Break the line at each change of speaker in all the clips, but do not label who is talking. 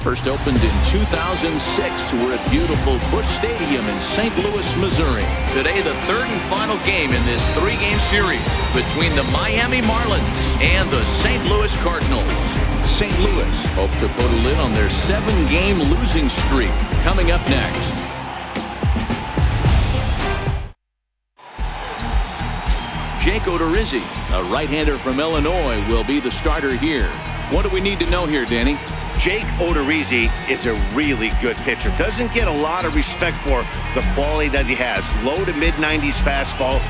First opened in 2006. We're at beautiful Busch Stadium in St. Louis, Missouri. Today, the third and final game in this three-game series between the Miami Marlins and the St. Louis Cardinals. St. Louis hope to put a lid on their 7-game losing streak. Coming up next. Jake Odorizzi, a right-hander from Illinois, will be the starter here. What do we need to know here, Danny?
Jake Odorizzi is a really good pitcher. Doesn't get a lot of respect for the quality that he has. Low to mid-90s fastball,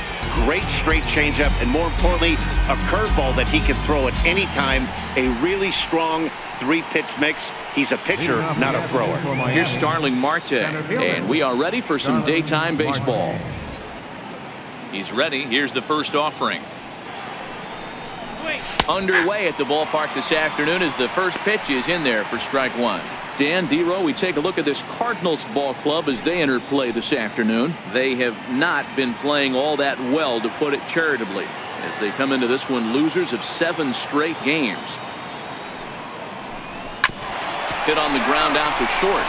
great straight changeup, and more importantly, a curveball that he can throw at any time. A really strong three-pitch mix. He's a pitcher, not a thrower.
Here's Starling Marte, and we are ready for some daytime baseball. He's ready. Here's the first offering. Underway at the ballpark this afternoon as the first pitch is in there for strike one. Dan, D-Row, we take a look at this Cardinals ball club as they enter play this afternoon. They have not been playing all that well, to put it charitably, as they come into this one losers of 7 straight games. Hit on the ground out to short.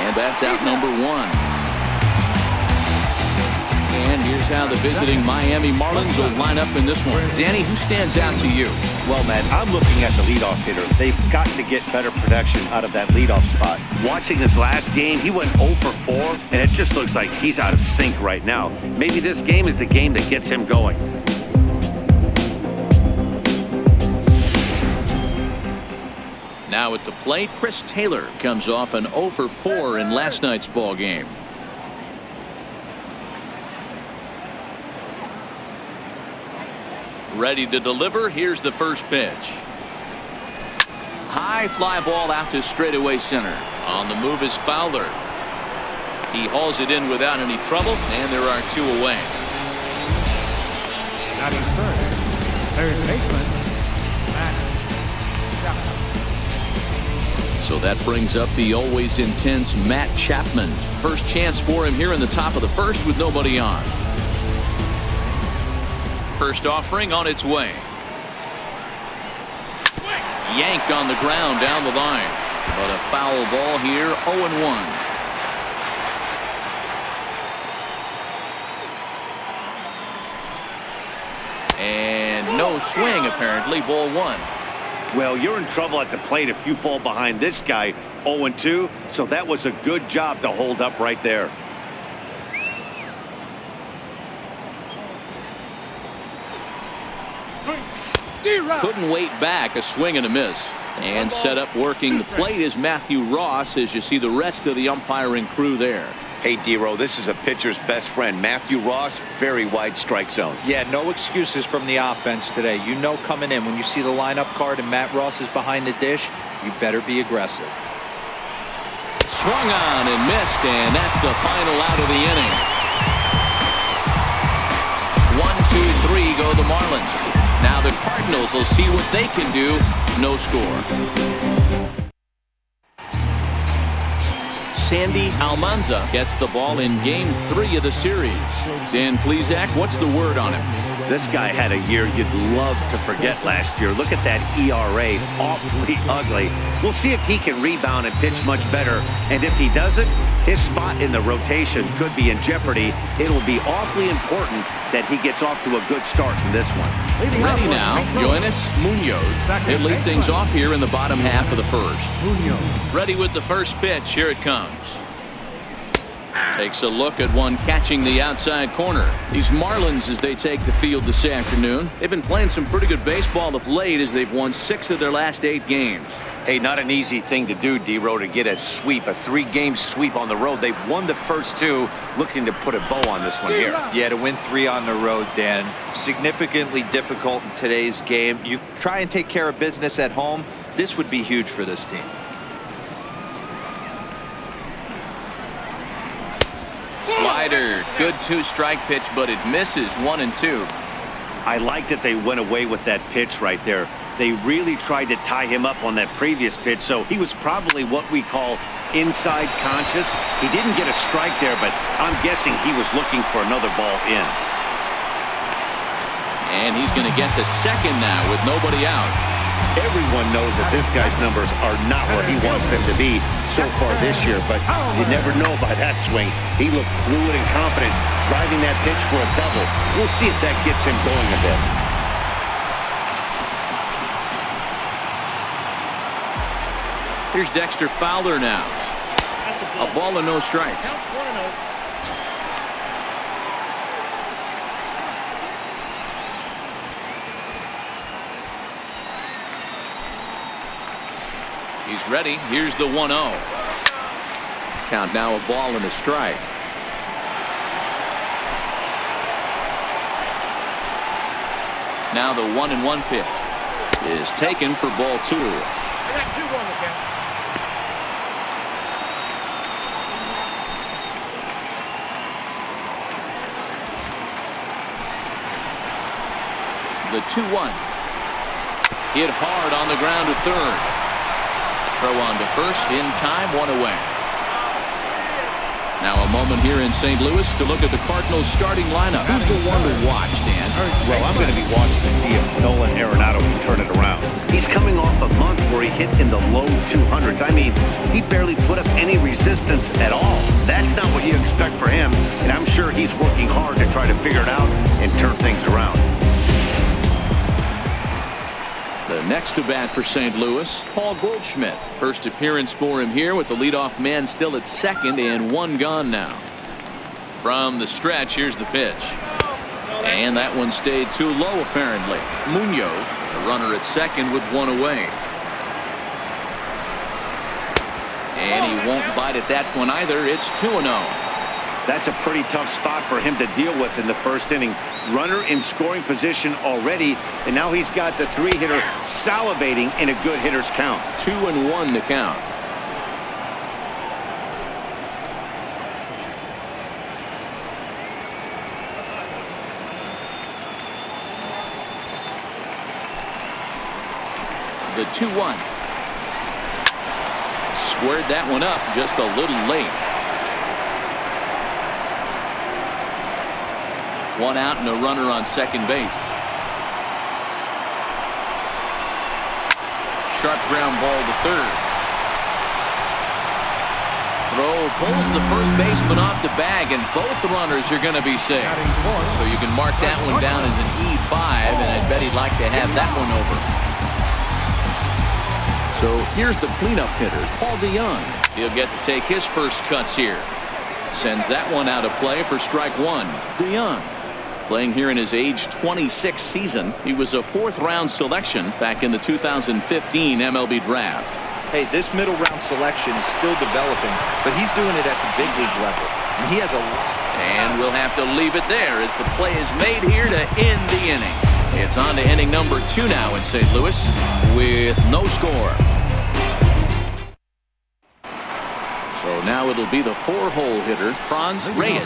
And that's out number 1. And here's how the visiting Miami Marlins will line up in this one. Danny, who stands out to you?
Well, man, I'm looking at the leadoff hitter. They've got to get better production out of that leadoff spot. Watching this last game, he went 0 for 4, and it just looks like he's out of sync right now. Maybe this game is the game that gets him going.
Now at the plate, Chris Taylor comes off an 0 for 4 in last night's ball game. Ready to deliver. Here's the first pitch. High fly ball out to straightaway center. On the move is Fowler. He hauls it in without any trouble, and there are 2 away.
Batting first, third baseman, Matt Chapman.
So that brings up the always intense Matt Chapman. First chance for him here in the top of the first with nobody on. First offering on its way. Yanked on the ground down the line. But a foul ball here, 0-1. And no swing apparently, ball 1.
Well, you're in trouble at the plate if you fall behind this guy 0-2, so that was a good job to hold up right there.
Couldn't wait back. A swing and a miss. And set up working the plate is Matthew Ross, as you see the rest of the umpiring crew there.
Hey, D-Row, this is a pitcher's best friend. Matthew Ross, very wide strike zone.
Yeah, no excuses from the offense today. You know coming in when you see the lineup card and Matt Ross is behind the dish, you better be aggressive.
Swung on and missed, and that's the final out of the inning. 1, 2, 3 go the Marlins. Now the Cardinals will see what they can do. No score. Sandy Almanza gets the ball in game 3 of the series. Dan Plesac, what's the word on him?
This guy had a year you'd love to forget last year. Look at that ERA, awfully ugly. We'll see if he can rebound and pitch much better. And if he doesn't, his spot in the rotation could be in jeopardy. It'll be awfully important that he gets off to a good start in this one.
Ready now, Yoenis Munoz. He'll lead things off here in the bottom half of the first. Ready with the first pitch. Here it comes. Takes a look at one catching the outside corner. These Marlins, as they take the field this afternoon, they've been playing some pretty good baseball of late as they've won 6 of their last 8 games.
Hey, not an easy thing to do, D-Row, to get a sweep, a 3-game sweep on the road. They've won the first 2, looking to put a bow on this one here.
Yeah, to win 3 on the road, Dan, significantly difficult in today's game. You try and take care of business at home. This would be huge for this team.
Slider, good 2-strike pitch, but it misses 1 and 2.
I like that they went away with that pitch right there. They really tried to tie him up on that previous pitch, so he was probably what we call inside conscious. He didn't get a strike there, but I'm guessing he was looking for another ball in.
And he's going to get to second now with nobody out.
Everyone knows that this guy's numbers are not where he wants them to be so far this year, but you never know by that swing. He looked fluid and confident, driving that pitch for a double. We'll see if that gets him going a bit.
Here's Dexter Fowler now. A ball and no strikes. He's ready. Here's the 1-0. Count now, a ball and a strike. Now the 1-1 pitch is taken for ball 2.
I got 2 on the count.
The 2-1. Hit hard on the ground to third. Throw on to first in time, 1 away. Now a moment here in St. Louis to look at the Cardinals starting lineup. Who's the one to watch, Dan?
Well, I'm going to be watching to see if Nolan Arenado can turn it around. He's coming off a month where he hit in the low 200s. I mean, he barely put up any resistance at all. That's not what you expect for him, and I'm sure he's working hard to try to figure it out and turn things around.
The next to bat for St. Louis, Paul Goldschmidt. First appearance for him here with the leadoff man still at second and 1 gone now. From the stretch, here's the pitch. And that one stayed too low apparently. Munoz, a runner at second with 1 away. And he won't bite at that one either. It's 2-0.
That's a pretty tough spot for him to deal with in the first inning. Runner in scoring position already, and now he's got the 3-hitter salivating in a good hitter's count.
2-1 to count. The 2-1. Squared that one up just a little late. 1 out and a runner on second base. Sharp ground ball to third. Throw pulls the first baseman off the bag, and both runners are going to be safe. So you can mark that one down as an E5, and I bet he'd like to have that one over. So here's the cleanup hitter, Paul DeYoung. He'll get to take his first cuts here. Sends that one out of play for strike 1. DeYoung, playing here in his age 26 season. He was a 4th-round selection back in the 2015 MLB draft.
Hey, this middle round selection is still developing, but he's doing it at the big league level. And he has a lot.
And we'll have to leave it there as the play is made here to end the inning. It's on to inning number 2 now in St. Louis with no score. So now it'll be the 4-hole hitter, Franz Reyes.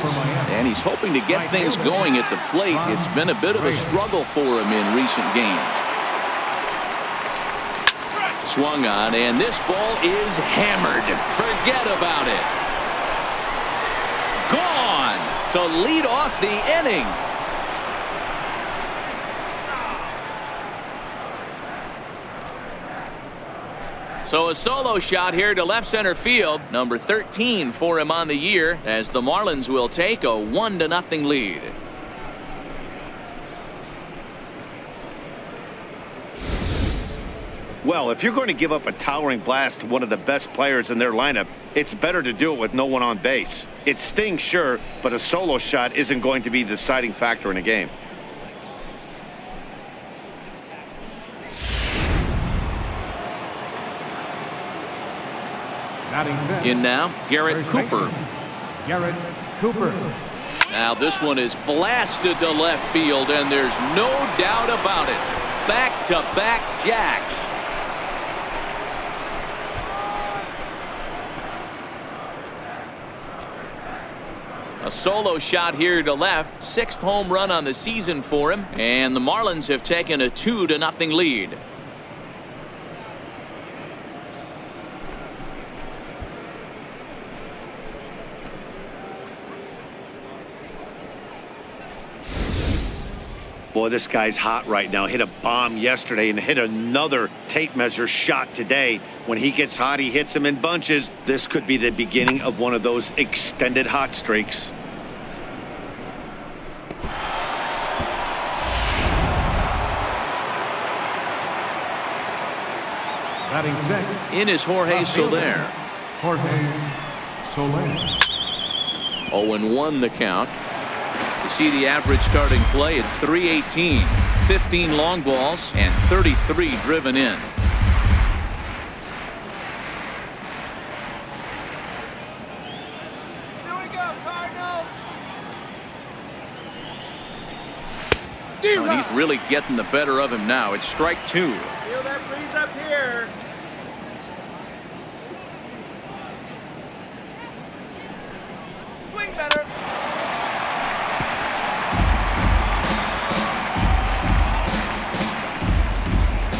And he's hoping to get things going at the plate. It's been a bit of a struggle for him in recent games. Swung on, and this ball is hammered. Forget about it. Gone to lead off the inning. So a solo shot here to left center field. Number 13 for him on the year, as the Marlins will take a 1-0 lead.
Well, if you're going to give up a towering blast to one of the best players in their lineup, it's better to do it with no one on base. It stings, sure, but a solo shot isn't going to be the deciding factor in a game.
In now, Garrett Cooper.
Garrett Cooper.
Now this one is blasted to left field, and there's no doubt about it. Back-to-back jacks. A solo shot here to left. 6th home run on the season for him, and the Marlins have taken a 2-0 lead.
Boy, this guy's hot right now. Hit a bomb yesterday and hit another tape measure shot today. When he gets hot, he hits them in bunches. This could be the beginning of one of those extended hot streaks.
Batting sixth.
In is Jorge Soler.
Jorge Soler.
0-1 the count. You see the average starting play at 318, 15 long balls and 33 driven in.
Here we go, Cardinals.
Oh, he's really getting the better of him now. It's strike 2.
Feel that breeze up here. Swing better.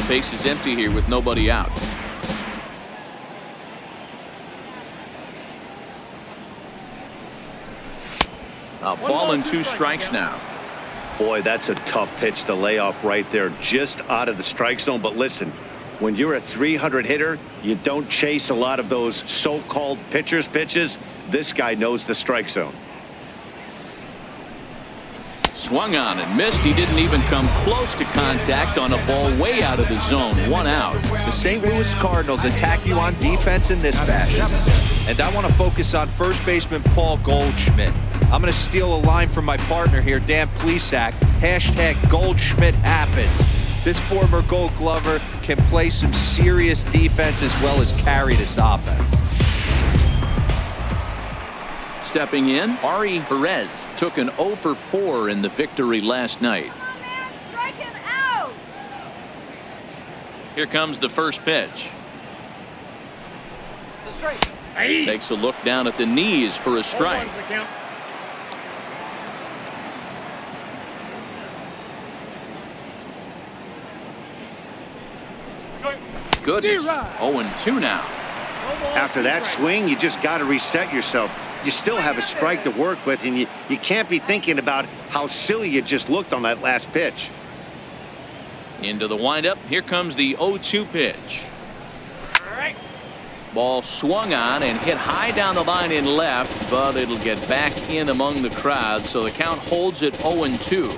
Base is empty here with nobody out. A ball and 2 strikes now.
Boy, that's a tough pitch to lay off right there, just out of the strike zone. But listen, when you're a 300 hitter, you don't chase a lot of those so-called pitchers' pitches. This guy knows the strike zone.
Swung on and missed. He didn't even come close to contact on a ball way out of the zone. 1 out.
The St. Louis Cardinals attack you on defense in this fashion. And I want to focus on first baseman Paul Goldschmidt. I'm going to steal a line from my partner here, Dan Plesac. Hashtag Goldschmidt happens. This former Gold Glover can play some serious defense as well as carry this offense.
Stepping in, Ari Perez took an 0 for 4 in the victory last night.
Come on, man, strike him out.
Here comes the first pitch.
It's a strike. Hey.
Takes a look down at the knees for a strike.
0-1's the count.
Goodness. 0-2 now.
After that swing, you just got to reset yourself. You still have a strike to work with, and you can't be thinking about how silly you just looked on that last pitch.
Into the windup. Here comes the 0-2 pitch.
All right.
Ball swung on and hit high down the line in left, but it'll get back in among the crowd, so the count holds at 0-2.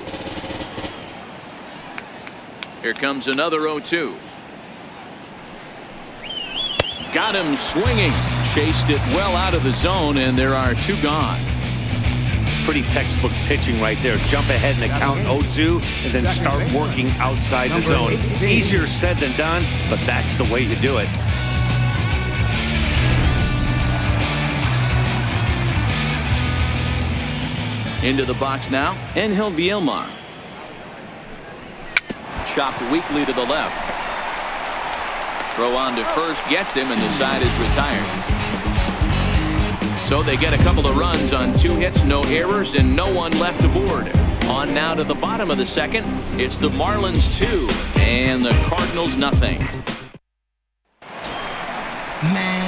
Here comes another 0-2. Got him swinging. Chased it well out of the zone, and there are 2 gone.
Pretty textbook pitching right there. Jump ahead in the count 0-2 and then start working outside the zone. Easier said than done, but that's the way to do it.
Into the box now, Angel Vielma. Chopped weakly to the left. Throw on to first, gets him, and the side is retired. So they get a couple of runs on 2 hits, no errors, and no one left aboard. On now to the bottom of the second. It's the Marlins 2 and the Cardinals nothing.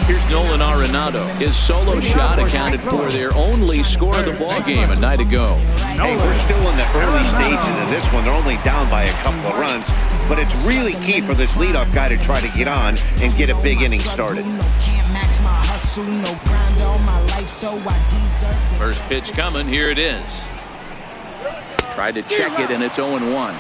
Here's Nolan Arenado. His solo shot accounted for their only score of the ball game a night ago.
Hey, we're still in the early stages of this one. They're only down by a couple of runs, but it's really key for this leadoff guy to try to get on and get a big inning started.
First pitch coming. Here it is. Tried to check it, and it's 0-1.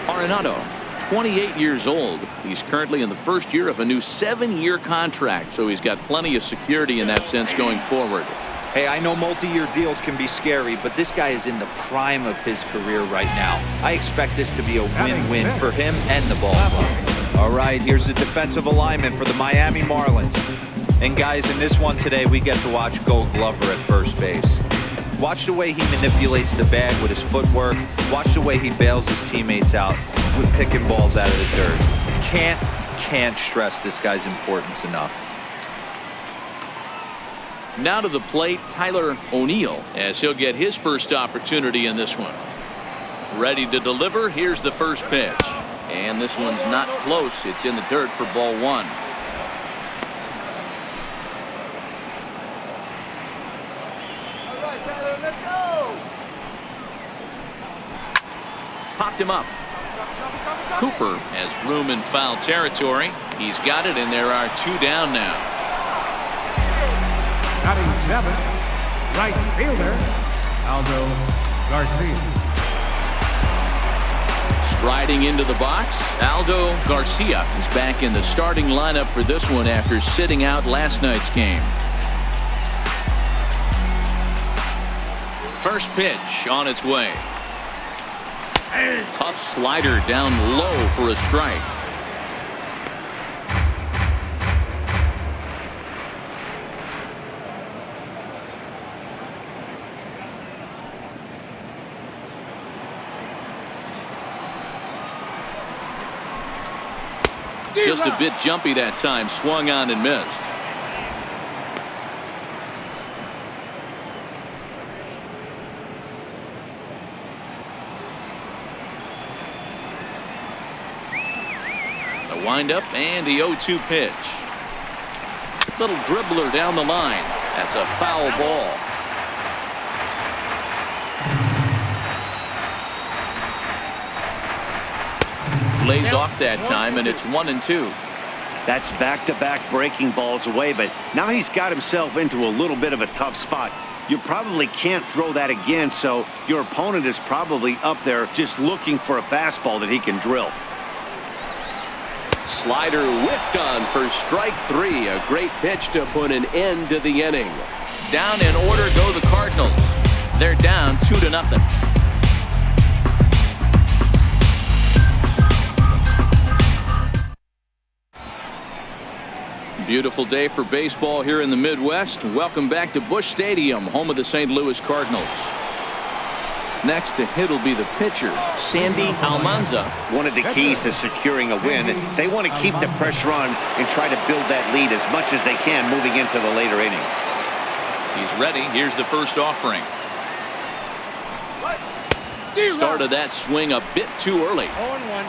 Arenado, 28 years old. He's currently in the first year of a new 7-year contract, so he's got plenty of security in that sense going forward.
Hey, I know multi-year deals can be scary, but this guy is in the prime of his career right now. I expect this to be a win-win for him and the ball club. All right, here's the defensive alignment for the Miami Marlins. And guys, in this one today, we get to watch Gold Glover at first base. Watch the way he manipulates the bag with his footwork. Watch the way he bails his teammates out with picking balls out of the dirt. Can't stress this guy's importance enough.
Now to the plate, Tyler O'Neill, as he'll get his first opportunity in this one. Ready to deliver. Here's the first pitch. And this one's not close. It's in the dirt for ball one.
All right, Tyler, let's go.
Popped him up. Cooper has room in foul territory. He's got it, and there are two down now.
Batting seventh, right fielder, Aldo Garcia.
Striding into the box, Aldo Garcia is back in the starting lineup for this one after sitting out last night's game. First pitch on its way. Tough slider down low for a strike. Just a bit jumpy that time, swung on and missed. The windup and the 0-2 pitch. Little dribbler down the line. That's a foul ball. Lays off that time, and it's 1-2.
That's back-to-back breaking balls away, but now he's got himself into a little bit of a tough spot. You probably can't throw that again, so your opponent is probably up there just looking for a fastball that he can drill.
Slider whiffed on for strike three. A great pitch to put an end to the inning.
Down in order go the Cardinals. They're down 2-0. Beautiful day for baseball here in the Midwest. Welcome back to Busch Stadium, home of the St. Louis Cardinals. Next to hit will be the pitcher, Sandy Almanza.
One of the keys to securing a win, they want to keep the pressure on and try to build that lead as much as they can moving into the later innings.
He's ready. Here's the first offering. Started that swing a bit too early.
0-1.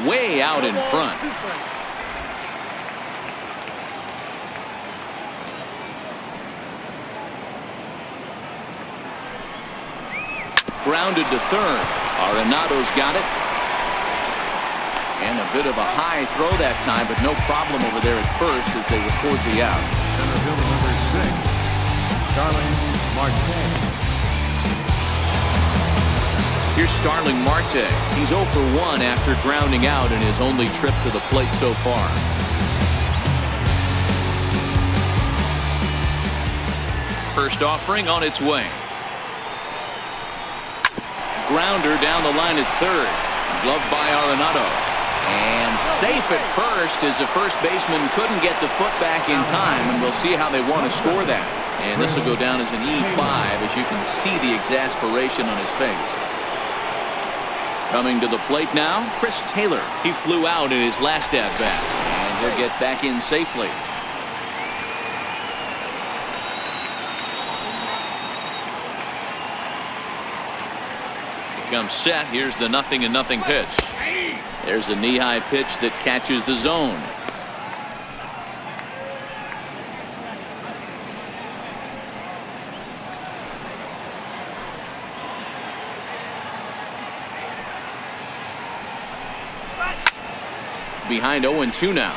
Way out in front. Grounded to third. Arenado's got it. And a bit of a high throw that time, but no problem over there at first as they record the out.
Center fielder number 6, Starling Marte.
Here's Starling Marte. He's 0 for 1 after grounding out in his only trip to the plate so far. First offering on its way. Grounder down the line at third. Gloved by Arenado. And safe at first as the first baseman couldn't get the foot back in time, and we'll see how they want to score that. And this will go down as an E5 as you can see the exasperation on his face. Coming to the plate now, Chris Taylor. He flew out in his last at-bat, and he'll get back in safely. He comes set. Here's the 0-0 pitch. There's a knee-high pitch that catches the zone. Behind 0-2 now.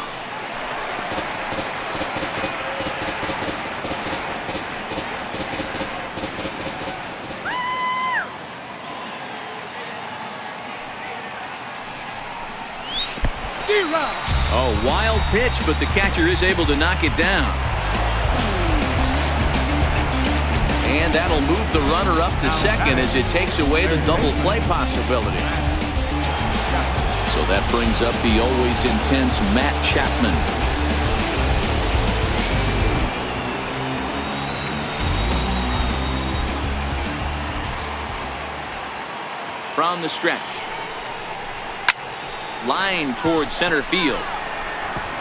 A wild pitch, but the catcher is able to knock it down. And that'll move the runner up to second as it takes away the double play possibility. So that brings up the always intense Matt Chapman. From the stretch. Line towards center field.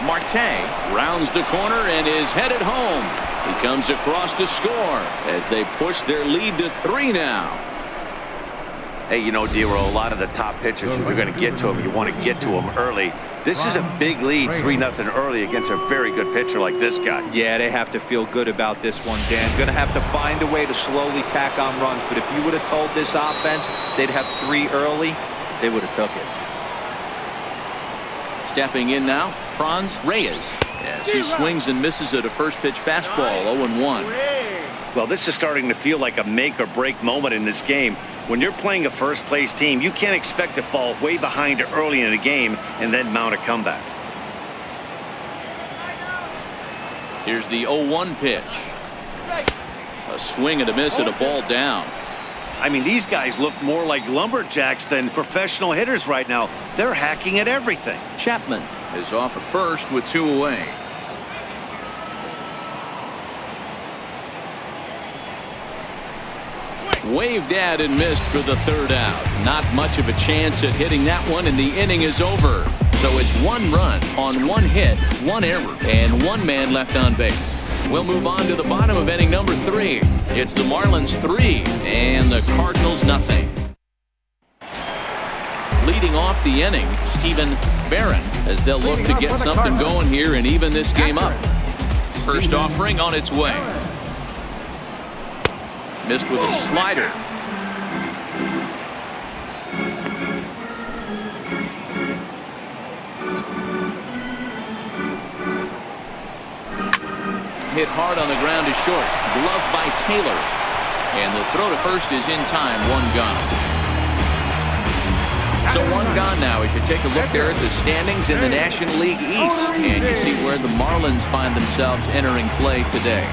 Marte rounds the corner and is headed home. He comes across to score as they push their lead to 3 now.
Hey, you know, D-Roll, a lot of the top pitchers, if you're going to get to them, you want to get to them early. This is a big lead, 3-0 early against a very good pitcher like this guy.
Yeah, they have to feel good about this one, Dan. Going to have to find a way to slowly tack on runs. But if you would have told this offense they'd have 3 early, they would have took it.
Stepping in now, Franz Reyes, as he swings and misses at a first pitch fastball, 0-1.
Well, this is starting to feel like a make or break moment in this game. When you're playing a first place team, you can't expect to fall way behind early in the game and then mount a comeback.
Here's the 0-1 pitch. A swing and a miss and a ball down.
I mean, these guys look more like lumberjacks than professional hitters right now. They're hacking at everything.
Chapman is off at first with 2 away. Waved at and missed for the 3rd out. Not much of a chance at hitting that one, and the inning is over. So it's 1 run on 1 hit, 1 error, and 1 man left on base. We'll move on to the bottom of inning number 3. It's the Marlins 3 and the Cardinals nothing. Leading off the inning, Stephen Barron, as they'll look to get something going here and even this game up. First offering on its way. Missed with a slider. Hit hard on the ground is short. Glove by Taylor. And the throw to first is in time. 1 gone. So 1 gone now as you take a look there at the standings in the National League East. And you see where the Marlins find themselves entering play today.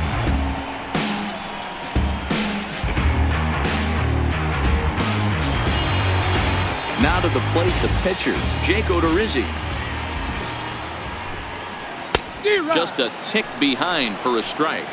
Now to the plate, the pitcher, Jake Odorizzi. Just a tick behind for a strike.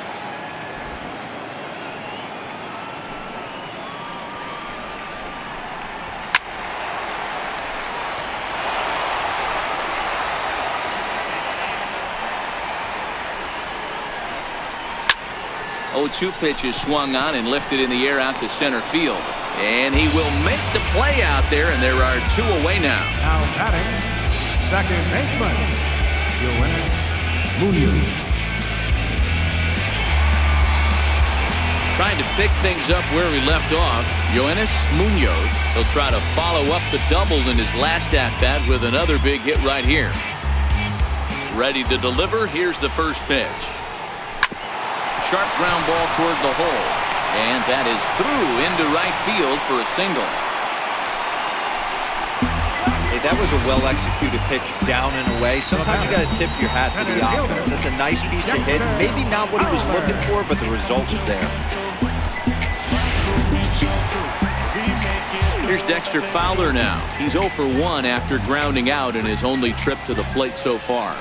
Oh, 2 pitch is swung on and lifted in the air out to center field. And he will make the play out there, and there are 2 away now.
Now batting, second baseman, your winner, Munoz.
Trying to pick things up where we left off, Yoenis Munoz. He'll try to follow up the double in his last at-bat with another big hit right here. Ready to deliver. Here's the first pitch. Sharp ground ball toward the hole. And that is through into right field for a single.
Hey, that was a well-executed pitch down and away. Sometimes you got to tip your hat to the offense. That's a nice piece of hit. Maybe not what he was looking for, but the result was there.
Here's Dexter Fowler now. He's 0 for 1 after grounding out in his only trip to the plate so far.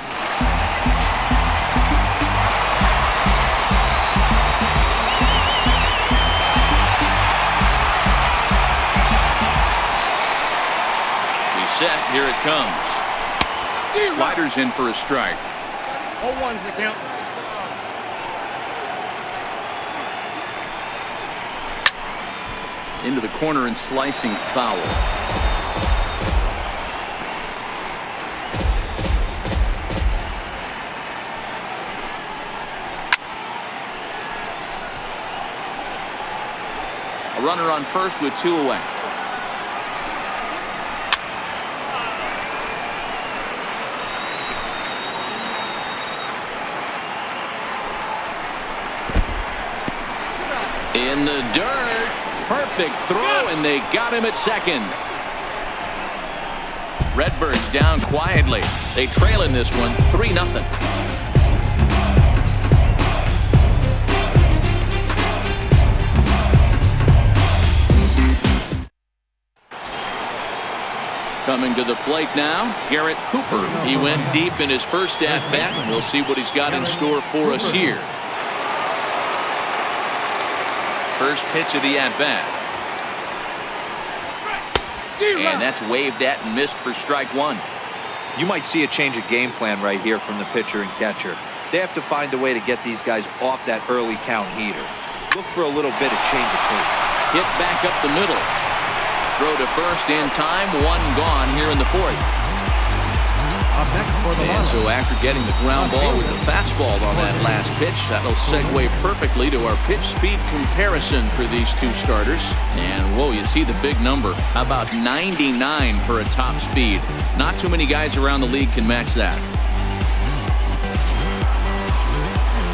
Set, here it comes. Sliders in for a strike.
0-1's the count.
Into the corner and slicing foul. A runner on first with 2 away. In the dirt. Perfect throw, and they got him at second. Redbirds down quietly. They trail in this one 3-0. Coming to the plate now, Garrett Cooper. He went deep in his first at-bat, and we'll see what he's got in store for us here. First pitch of the at-bat. And that's waved at and missed for strike 1.
You might see a change of game plan right here from the pitcher and catcher. They have to find a way to get these guys off that early count heater. Look for a little bit of change of pace.
Hit back up the middle. Throw to first in time. One gone here in the fourth.
Up next for the
And
Marlins.
so after getting the ground ball with the fastball on that last pitch, that'll segue perfectly to our pitch speed comparison for these two starters. And whoa, you see the big number. How about 99 for a top speed? Not too many guys around the league can match that.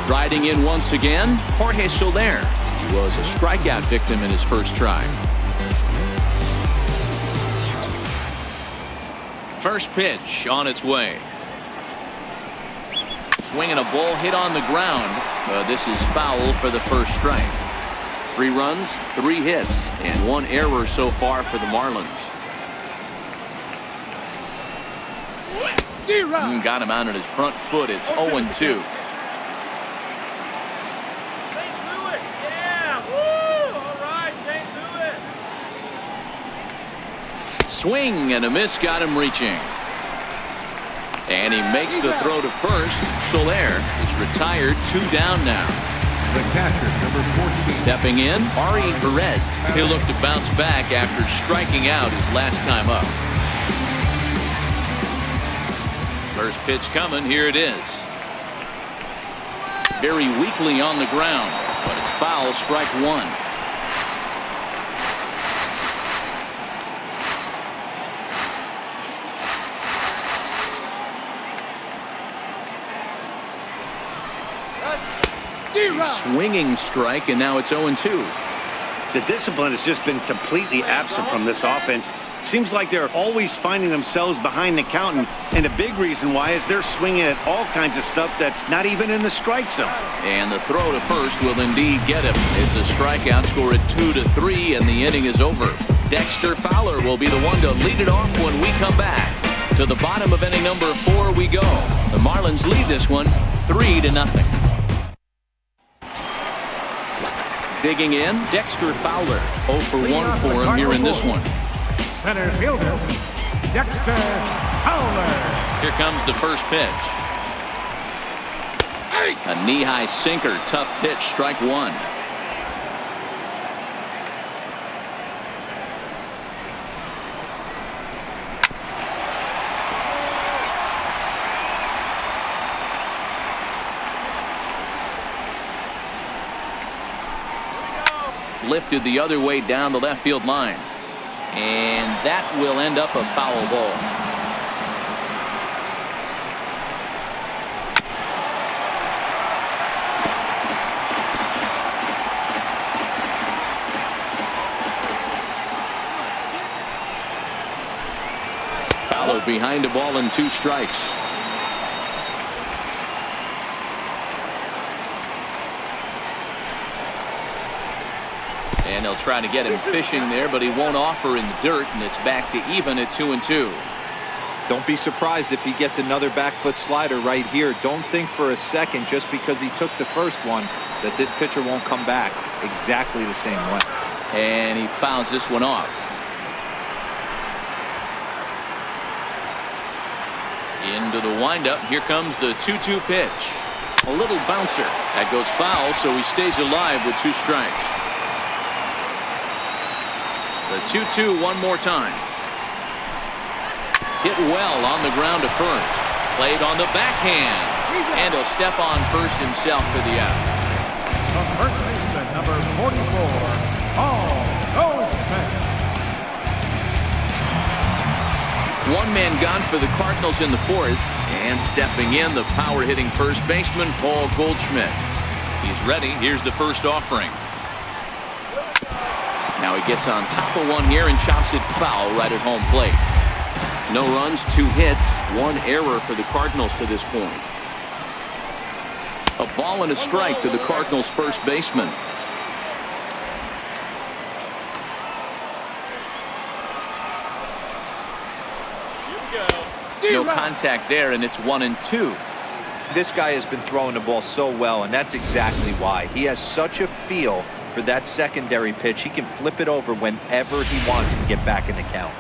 Riding in once again, Jorge Soler. He was a strikeout victim in his first try. First pitch on its way. Swinging a ball hit on the ground. This is foul for the first strike. 3 runs, 3 hits, and 1 error so far for the Marlins. Got him out on his front foot. It's 0-2. Swing and a miss, got him reaching. And he makes the throw to first. Soler is retired, 2 down now.
The catcher, number 14.
Stepping in, Ari Perez. He'll look to bounce back after striking out his last time up. First pitch coming, here it is. Very weakly on the ground, but it's foul, strike 1. Swinging strike, and now it's 0-2.
The discipline has just been completely absent from this offense. Seems like they're always finding themselves behind the count, and a big reason why is they're swinging at all kinds of stuff that's not even in the strike zone.
And the throw to first will indeed get him. It's a strikeout, score at 2-3, and the inning is over. Dexter Fowler will be the one to lead it off when we come back. To the bottom of inning number 4 we go. The Marlins lead this one 3-0. Digging in, Dexter Fowler. 0 for 1 for him here in this one.
Center fielder, Dexter Fowler.
Here comes the first pitch. A knee-high sinker, tough pitch, strike 1. Lifted the other way down the left field line. And that will end up a foul ball. Fowler behind the ball and 2 strikes. And they'll try to get him fishing there, but he won't offer in the dirt, and it's back to even at 2-2.
Don't be surprised if he gets another back foot slider right here. Don't think for a second, just because he took the first one, that this pitcher won't come back exactly the same way.
And he fouls this one off. Into the windup. Here comes the 2-2 pitch. A little bouncer. That goes foul, so he stays alive with 2 strikes. The 2-2 one more time. Hit well on the ground to first. Played on the backhand. And he'll step on first himself for the out.
The first baseman, number 44, Paul Goldschmidt.
1 man gone for the Cardinals in the 4th. And stepping in, the power-hitting first baseman, Paul Goldschmidt. He's ready. Here's the first offering. Now he gets on top of one here and chops it foul right at home plate. No runs, 2 hits, 1 error for the Cardinals to this point. A ball and a strike to the Cardinals' first baseman. No contact there, and it's 1-2.
This guy has been throwing the ball so well, and that's exactly why. He has such a feel for that secondary pitch. He can flip it over whenever he wants and get back in the count.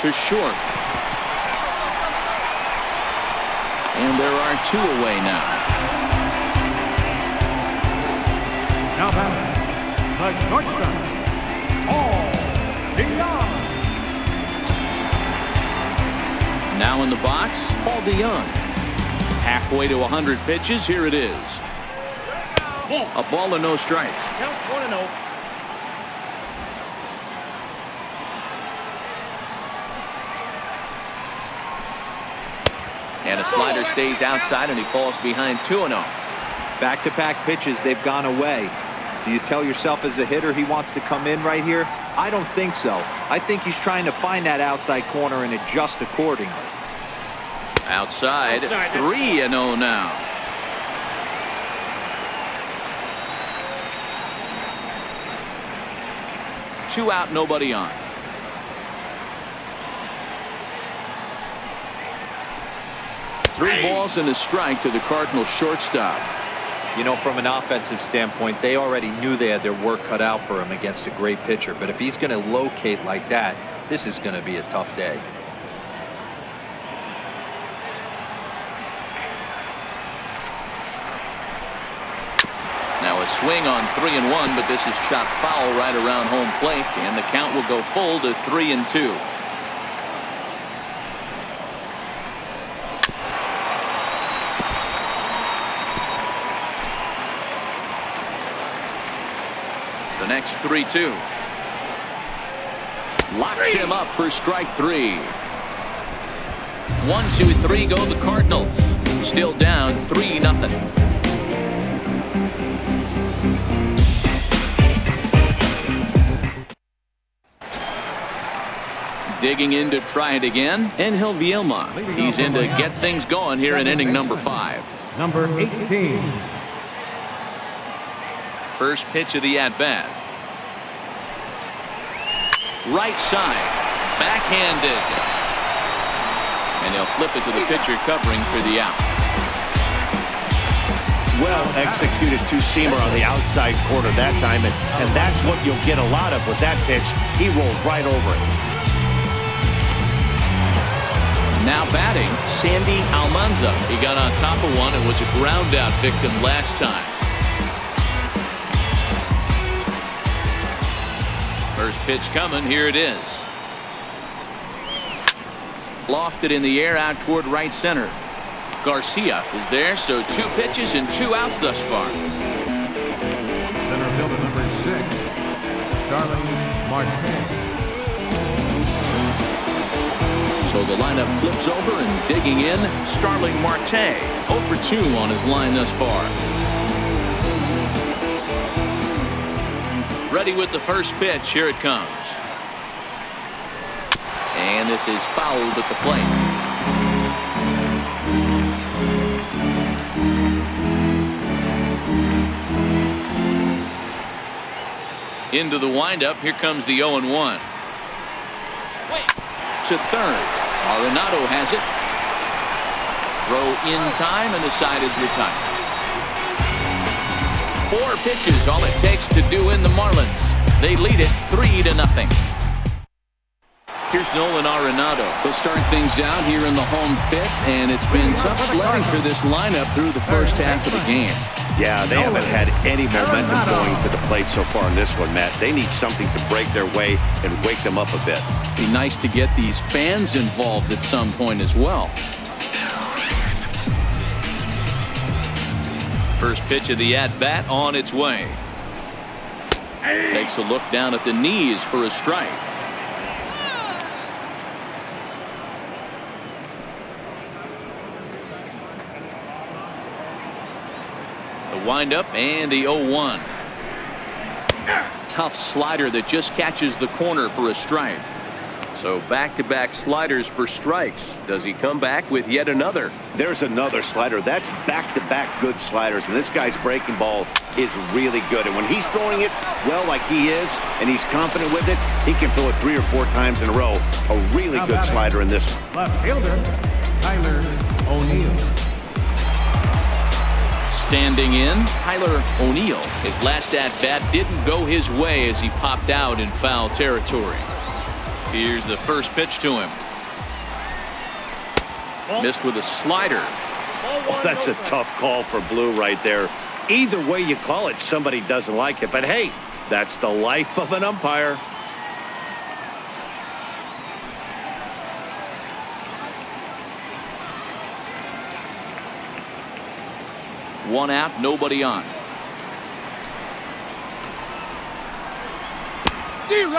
to short. And there are 2 away now.
Now batting, the shortstop, DILLARD.
Now in the box, Paul DeYoung. Halfway to 100 pitches. Here it is. A ball and no strikes.
Counts 1-0.
And a slider stays outside, and he falls behind 2-0.
Back-to-back pitches, they've gone away. Do you tell yourself as a hitter he wants to come in right here? I don't think so. I think he's trying to find that outside corner and adjust accordingly.
Outside 3-0 now. Two out, nobody on. Three balls and a strike to the Cardinals shortstop.
You know, from an offensive standpoint, they already knew they had their work cut out for him against a great pitcher. But if he's going to locate like that, this is going to be a tough day.
Now a swing on 3-1, but this is chopped foul right around home plate, and the count will go full to 3-2. The next 3-2. Locks him up for strike 3. 1, 2, 3 go the Cardinals. Still down 3-0. Digging in to try it again, Angel Vielma. He's in to get things going here in inning number 5.
Number 18.
First pitch of the at-bat. Right side. Backhanded. And he'll flip it to the pitcher covering for the out.
Well executed two-seamer on the outside corner that time, and that's what you'll get a lot of with that pitch. He rolled right over it.
Now batting, Sandy Almanza. He got on top of one and was a ground-out victim last time. First pitch coming. Here it is. Lofted in the air out toward right center. Garcia is there, so 2 pitches and 2 outs thus far.
Center fielder number 6, Starling Marte.
So the lineup flips over, and digging in, Starling Marte. 0 for 2 on his line thus far. Ready with the first pitch. Here it comes. And this is fouled at the plate. Into the windup. Here comes the 0-1. To third. Arenado has it. Throw in time, and the side is retired. 4 pitches, all it takes to do in the Marlins. They lead it 3-0. Here's Nolan Arenado. He'll start things out here in the home 5th, and it's been tough sledding for this lineup through the first half of the game.
Yeah, they haven't had any momentum going to the plate so far in this one, Matt. They need something to break their way and wake them up a bit.
Be nice to get these fans involved at some point as well. First pitch of the at-bat on its way. Takes a look down at the knees for a strike. The windup and the 0-1. Tough slider that just catches the corner for a strike. So back-to-back sliders for strikes. Does he come back with yet another?
There's another slider. That's back-to-back good sliders, and this guy's breaking ball is really good. And when he's throwing it well like he is, and he's confident with it, he can throw it 3 or 4 times in a row. A really good slider in this one.
Left fielder, Tyler O'Neill.
Standing in, Tyler O'Neill. His last at-bat didn't go his way as he popped out in foul territory. Here's the first pitch to him. Missed with a slider.
Well, that's a tough call for Blue right there. Either way you call it, somebody doesn't like it. But hey, that's the life of an umpire.
One out, nobody on.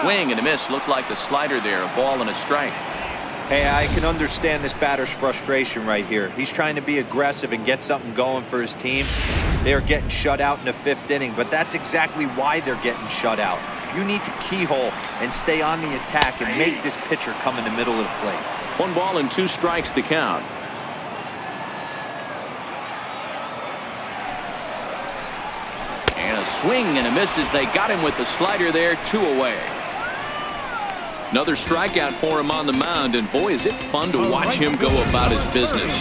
Swing and a miss. Looked like the slider there. A ball and a strike.
Hey, I can understand this batter's frustration right here. He's trying to be aggressive and get something going for his team. They're getting shut out in the 5th inning, but that's exactly why they're getting shut out. You need to keyhole and stay on the attack and make this pitcher come in the middle of the plate.
1 ball and 2 strikes to count. And a swing and a miss as they got him with the slider there. 2 away. Another strikeout for him on the mound, and boy, is it fun to watch him go about his business.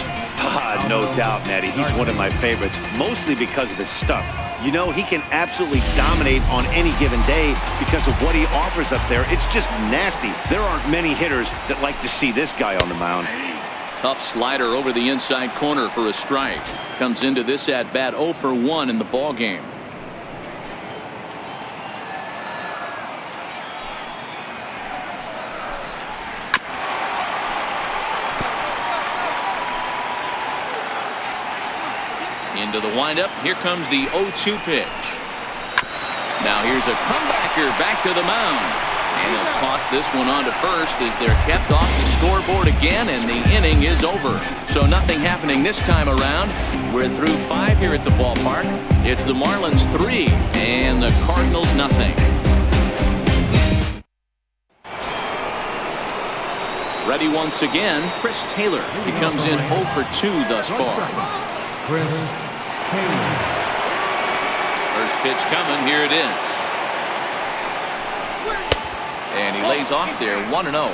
No doubt, Matty. He's one of my favorites, mostly because of his stuff. You know, he can absolutely dominate on any given day because of what he offers up there. It's just nasty. There aren't many hitters that like to see this guy on the mound.
Tough slider over the inside corner for a strike. Comes into this at bat 0 for 1 in the ball game. Into the windup. Here comes the 0-2 pitch. Now here's a comebacker back to the mound. And he'll toss this one on to first as they're kept off the scoreboard again, and the inning is over. So nothing happening this time around. We're through 5 here at the ballpark. It's the Marlins 3 and the Cardinals nothing. Ready once again, Chris Taylor. He comes in 0 for 2 thus far. First pitch coming. Here it is. And he lays off there 1-0.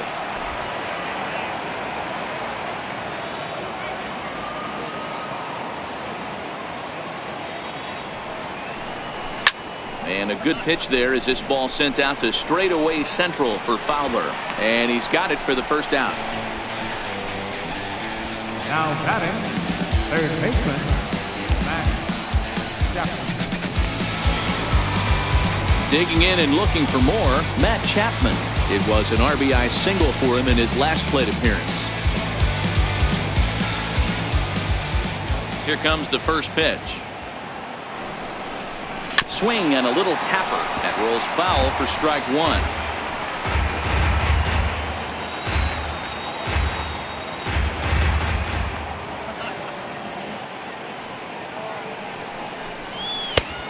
And a good pitch there as this ball sent out to straightaway central for Fowler. And he's got it for the first out.
Now batting, third baseman, CHAPMAN.
Digging in and looking for more, Matt Chapman. It was an RBI single for him in his last plate appearance. Here comes the first pitch. Swing and a little tapper. That rolls foul for strike 1.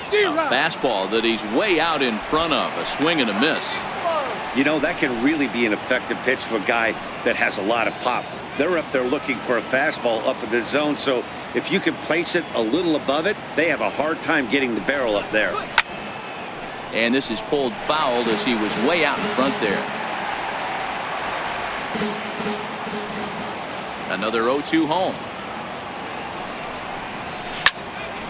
A fastball that he's way out in front of. A swing and a miss.
You know, that can really be an effective pitch to a guy that has a lot of pop. They're up there looking for a fastball up in the zone, so if you can place it a little above it, they have a hard time getting the barrel up there.
And this is pulled fouled as he was way out in front there. Another 0-2 home.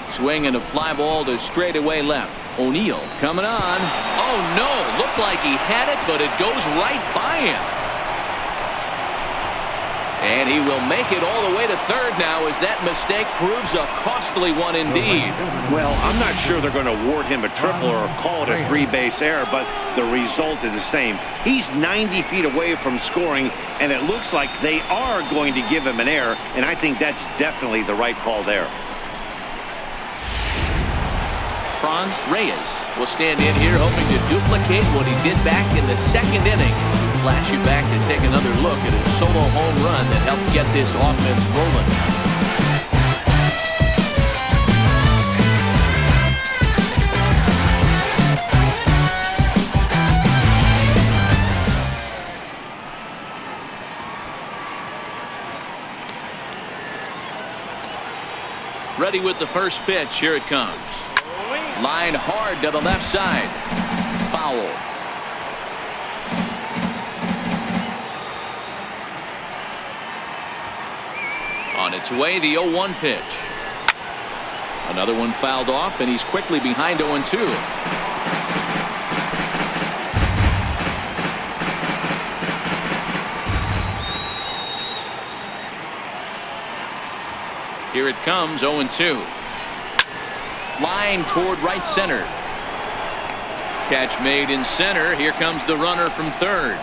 Swing and a fly ball to straightaway left. O'Neill coming on. Oh no, looked like he had it, but it goes right by him. And he will make it all the way to third now as that mistake proves a costly one indeed.
Well, I'm not sure they're going to award him a triple or call it a 3-base error, but the result is the same. He's 90 feet away from scoring, and it looks like they are going to give him an error, and I think that's definitely the right call there.
Franz Reyes will stand in here hoping to duplicate what he did back in the 2nd inning. Flash you back to take another look at his solo home run that helped get this offense rolling. Ready with the first pitch. Here it comes. Line hard to the left side. Foul. On its way, the 0-1 pitch. Another one fouled off, and he's quickly behind 0-2. Here it comes, 0-2. Line toward right center. Catch made in center. Here comes the runner from third.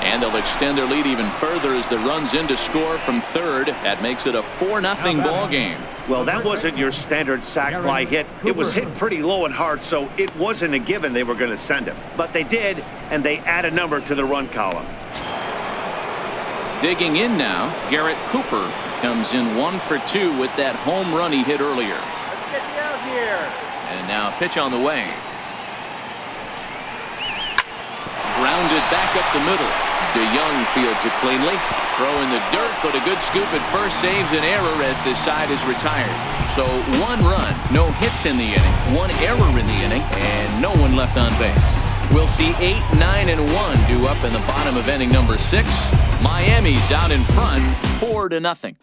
And they'll extend their lead even further as the runs in to score from third. That makes it a 4-0 ball game.
Well, that wasn't your standard sac fly hit. It was hit pretty low and hard, so it wasn't a given they were going to send him. But they did, and they add a number to the run column.
Digging in now, Garrett Cooper comes in 1 for 2 with that home run he hit earlier.
Let's get you out here.
And now a pitch on the way. Grounded back up the middle. DeYoung fields it cleanly. Throw in the dirt, but a good scoop at first saves an error as this side is retired. So 1 run, no hits in the inning, 1 error in the inning, and no one left on base. We'll see 8, 9, and 1 due up in the bottom of inning number 6. Miami's out in front, 4-0.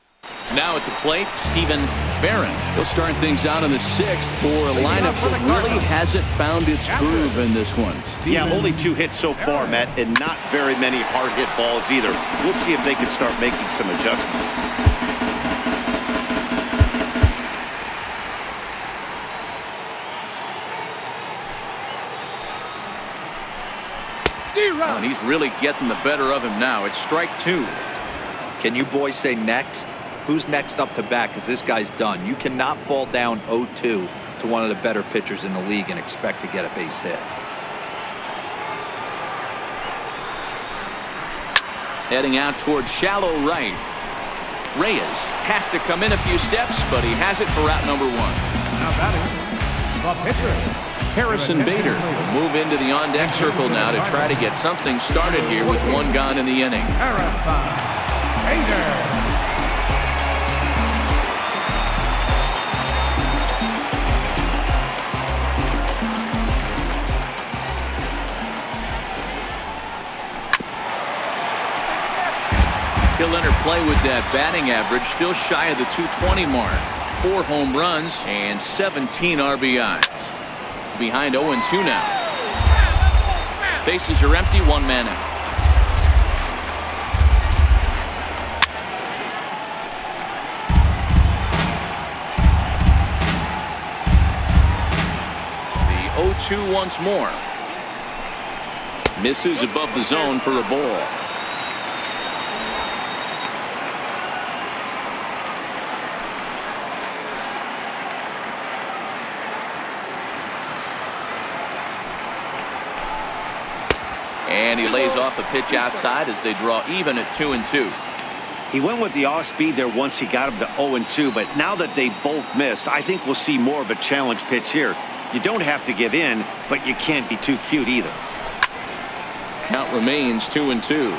Now at the plate, Stephen Barron. He'll start things out in the 6th for a lineup that really hasn't found its groove in this one.
Yeah, only 2 hits so far, Matt, and not very many hard hit balls either. We'll see if they can start making some adjustments.
Oh, and he's really getting the better of him now. It's strike 2.
Can you boys say next? Who's next up to bat? Because this guy's done. You cannot fall down 0-2 to one of the better pitchers in the league and expect to get a base hit.
Heading out toward shallow right. Reyes has to come in a few steps, but he has it for out number 1.
Now batting, the pitcher.
Harrison Bader will move into the on-deck circle now to try to get something started here with 1 gone in the inning.
Harrison Bader.
He'll enter play with that batting average, still shy of the 220 mark. 4 home runs and 17 RBIs. Behind 0-2 now. Bases are empty, 1 man out. The 0-2 once more. Misses above the zone for a ball. And he lays off a pitch outside as they draw even at 2-2.
He went with the off-speed there once he got him to 0-2, but now that they both missed, I think we'll see more of a challenge pitch here. You don't have to give in, but you can't be too cute either.
Count remains 2-2.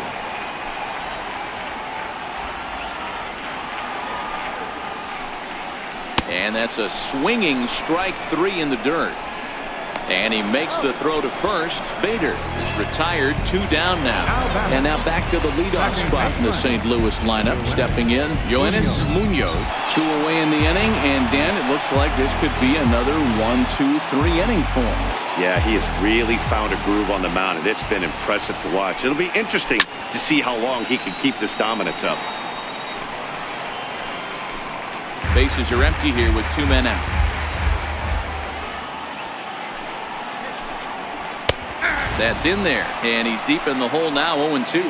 And that's a swinging strike 3 in the dirt. And he makes the throw to first. Bader is retired, 2 down now. And now back to the leadoff spot in the St. Louis lineup. Stepping in, Yoenis Munoz. 2 away in the inning. And Dan, it looks like this could be another 1-2-3 inning for him.
Yeah, he has really found a groove on the mound, and it's been impressive to watch. It'll be interesting to see how long he can keep this dominance up.
Bases are empty here with 2 men out. That's in there, and he's deep in the hole now, 0-2.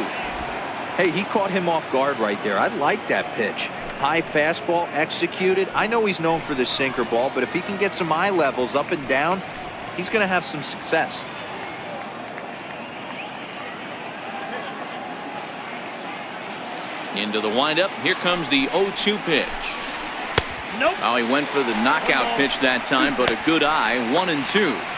Hey, he caught him off guard right there. I like that pitch. High fastball executed. I know he's known for the sinker ball, but if he can get some eye levels up and down, he's going to have some success.
Into the windup. Here comes the 0-2 pitch.
Nope.
Oh, he went for the knockout pitch that time, but a good eye, 1-2.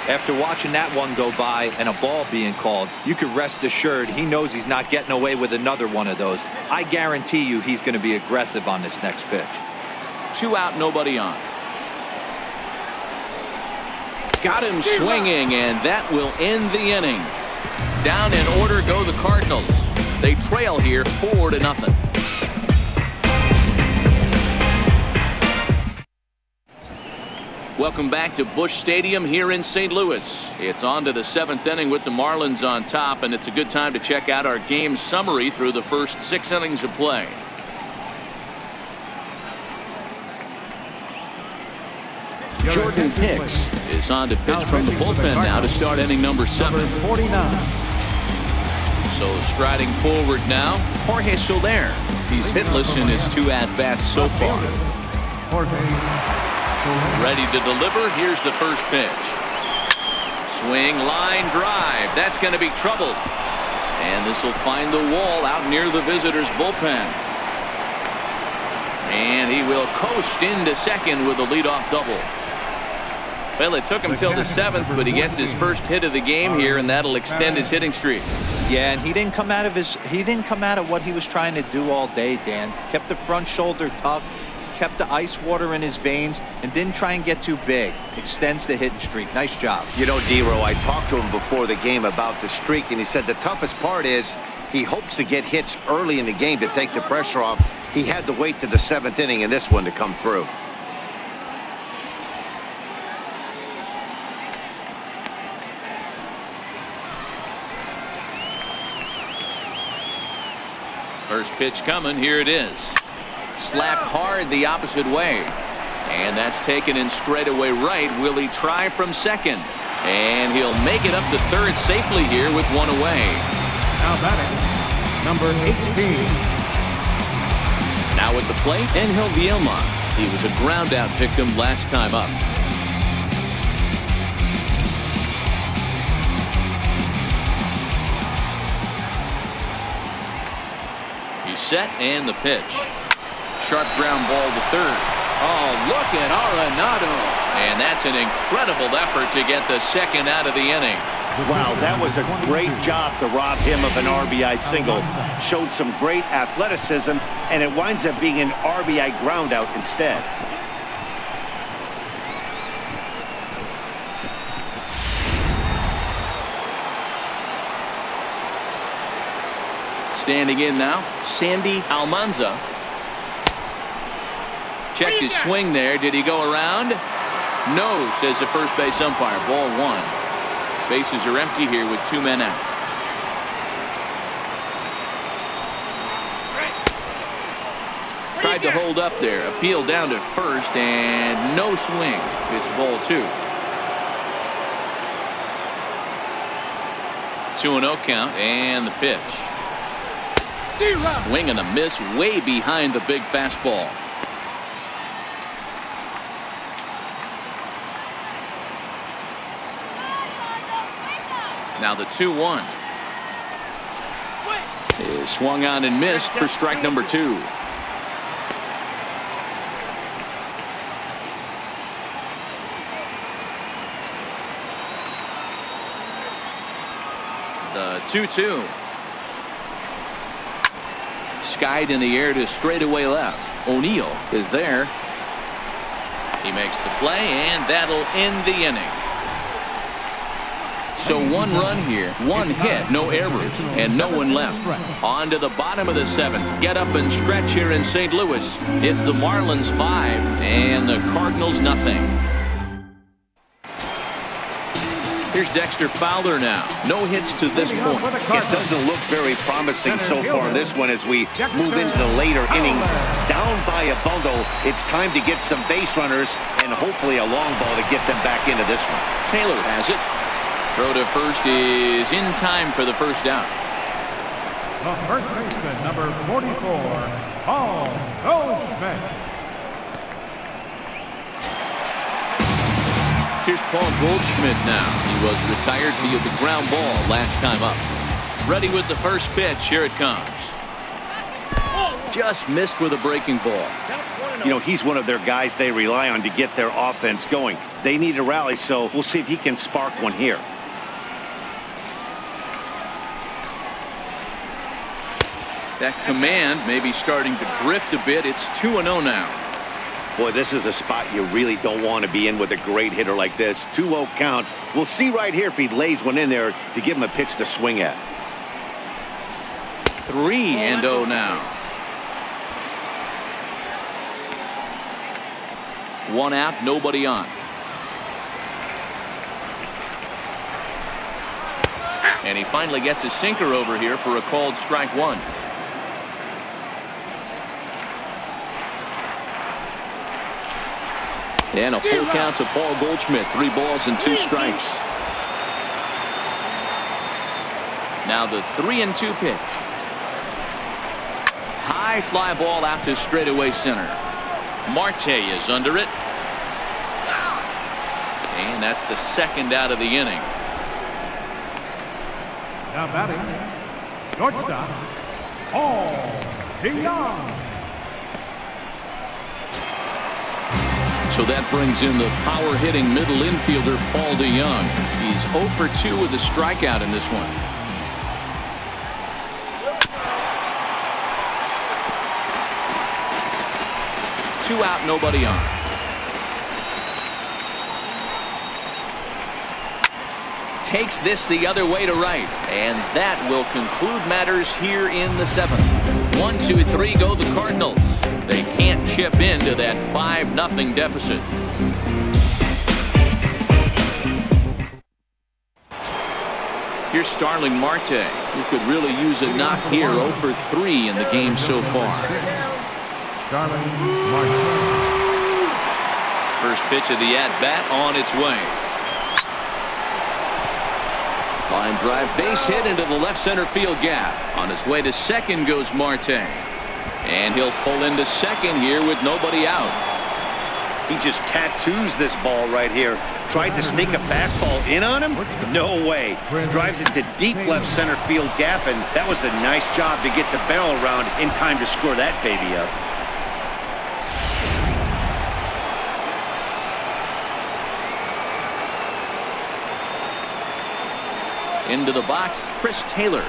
After watching that one go by and a ball being called, you could rest assured he knows he's not getting away with another one of those. I guarantee you he's going to be aggressive on this next pitch.
2 out, nobody on. Got him swinging, and that will end the inning. Down in order go the Cardinals. They trail here 4-0. Welcome back to Busch Stadium here in St. Louis. It's on to the 7th inning with the Marlins on top, and it's a good time to check out our game summary through the first 6 innings of play. Jordan Hicks is on to pitch from the bullpen now to start inning number 7.
49.
So striding forward now, Jorge Soler. He's hitless in his 2 at-bats so far. Ready to deliver. Here's the first pitch. Swing, line drive. That's going to be trouble. And this will find the wall out near the visitors' bullpen. And he will coast into second with a leadoff double. Well, it took him till the 7th, but he gets his first hit of the game here, and that'll extend his hitting streak.
Yeah, and he didn't come out of what he was trying to do all day, Dan. Kept the front shoulder tucked, kept the ice water in his veins, and didn't try and get too big. Extends the hitting streak. Nice job.
You know, D-Row, I talked to him before the game about the streak, and he said the toughest part is he hopes to get hits early in the game to take the pressure off. He had to wait to the 7th inning in this one to come through.
First pitch coming. Here it is. Slapped hard the opposite way. And that's taken in straightaway right. Will he try from second? And he'll make it up to third safely here with 1 away.
Now batting, number 18.
Now at the plate, Angel Vilma. He was a ground-out victim last time up. He's set, and the pitch. Sharp ground ball to third. Oh, look at Arenado. And that's an incredible effort to get the second out of the inning.
Wow, that was a great job to rob him of an RBI single. Showed some great athleticism, and it winds up being an RBI ground out instead.
Standing in now, Sandy Almanza. Checked his swing there. Did he go around? No, says the first base umpire. Ball 1. Bases are empty here with 2 men out. Tried to hold up there. Appeal down to first, and no swing. It's ball 2. 2-0 count, and the pitch. Swing and a miss way behind the big fastball. Now the 2-1 is swung on and missed for strike number 2. The 2-2. Skied in the air to straightaway left. O'Neill is there. He makes the play, and that'll end the inning. So 1 run here, 1 hit, no errors, and no one left. On to the bottom of the 7th. Get up and stretch here in St. Louis. It's the Marlins 5 and the Cardinals nothing. Here's Dexter Fowler now. No hits to this point.
It doesn't look very promising so far in this one as we move into the later innings. Down by a bundle, it's time to get some base runners and hopefully a long ball to get them back into this one.
Taylor has it. Throw to first is in time for the first out.
The first baseman, number 44, Paul Goldschmidt.
Here's Paul Goldschmidt now. He was retired via the ground ball last time up. Ready with the first pitch. Here it comes. Just missed with a breaking ball.
You know, he's one of their guys they rely on to get their offense going. They need a rally, so we'll see if he can spark one here.
That command may be starting to drift a bit. It's 2-0 now.
Boy, this is a spot you really don't want to be in with a great hitter like this. 2-0 count. We'll see right here if he lays one in there to give him a pitch to swing at.
3-0 now. 1 out, nobody on. And he finally gets his sinker over here for a called strike 1. And a full count to Paul Goldschmidt. 3 balls and 2 strikes. Now the 3-2 pitch. High fly ball out to straightaway center. Marte is under it. And that's the 2nd out of the inning.
Now batting, shortstop, Paul DeYoung.
So that brings in the power-hitting middle infielder, Paul DeYoung. He's 0 for 2 with a strikeout in this one. Two out, nobody on. Takes this the other way to right, and that will conclude matters here in the 7th. 1, 2, 3 go the Cardinals. They can't chip into that 5-0 deficit. Here's Starling Marte, who could really use a knock here. 0 for 3 in the game so far.
Starling Marte.
First pitch of the at-bat on its way. Line drive base hit into the left center field gap. On his way to second goes Marte. And he'll pull into second here with nobody out.
He just tattoos this ball right here. Tried to sneak a fastball in on him? No way. Drives it to deep left center field gap, and that was a nice job to get the barrel around in time to score that baby up.
Into the box, Chris Taylor.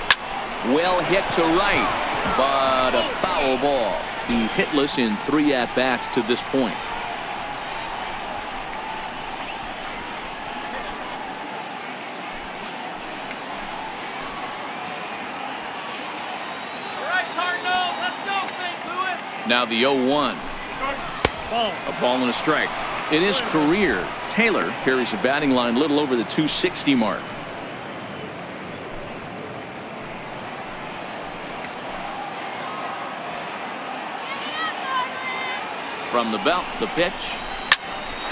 Well hit to right, but a foul ball. He's hitless in 3 at-bats to this point.
All right, Cardinals, let's go, St. Louis.
Now the 0-1. A ball and a strike. In his career, Taylor carries a batting line little over the 260 mark. From the belt, the pitch.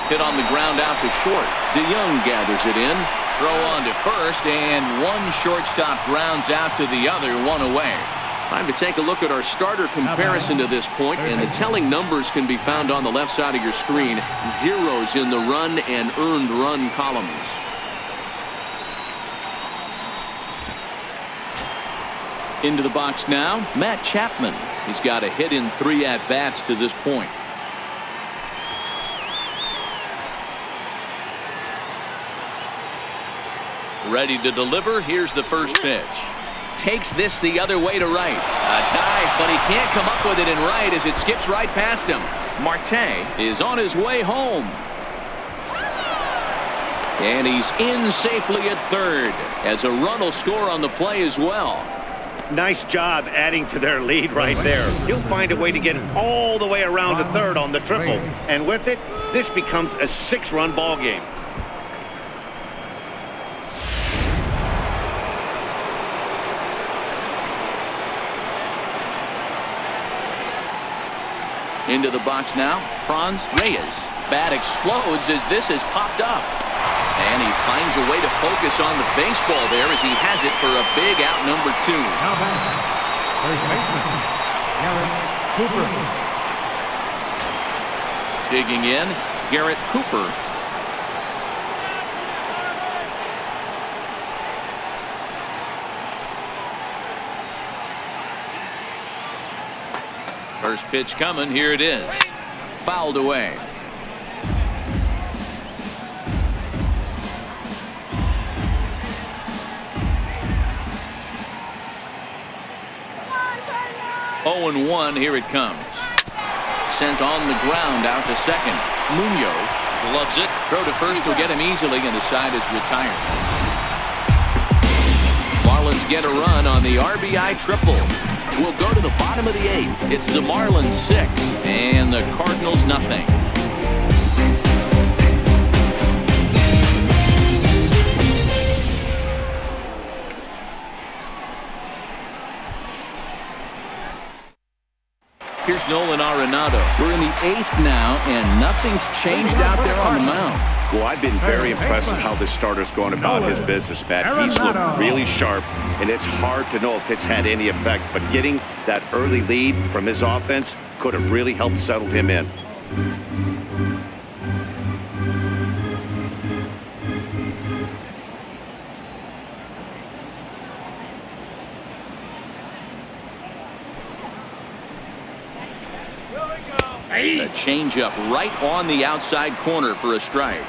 Hit on the ground out to short. DeYoung gathers it in. Throw on to first, and one shortstop grounds out to the other, 1 away. Time to take a look at our starter comparison to this point, and the telling numbers can be found on the left side of your screen. Zeros in the run and earned run columns. Into the box now, Matt Chapman. He's got a hit in 3 at-bats to this point. Ready to deliver. Here's the first pitch. Takes this the other way to right. A dive, but he can't come up with it in right as it skips right past him. Marte is on his way home. And he's in safely at third as a run will score on the play as well.
Nice job adding to their lead right there. He'll find a way to get all the way around to third on the triple. And with it, this becomes a 6-run ball game.
Into the box now, Franz Reyes. Bat explodes as this has popped up. And he finds a way to focus on the baseball there as he has it for a big out number 2.
Now batting, first baseman, Garrett Cooper.
Digging in, Garrett Cooper. First pitch coming. Here it is. Fouled away. Oh and 1. Here it comes. Sent on the ground out to second. Munoz gloves it. Throw to first will get him easily, and the side is retired. Marlins get a run on the RBI triple. We'll go to the bottom of the 8th. It's the Marlins 6 and the Cardinals nothing. Here's Nolan Arenado. We're in the 8th now, and nothing's changed out there on the mound.
Well, I've been very impressed with how this starter's going about his business, Matt. He's looked really sharp, and it's hard to know if it's had any effect. But getting that early lead from his offense could have really helped settle him in.
A changeup right on the outside corner for a strike.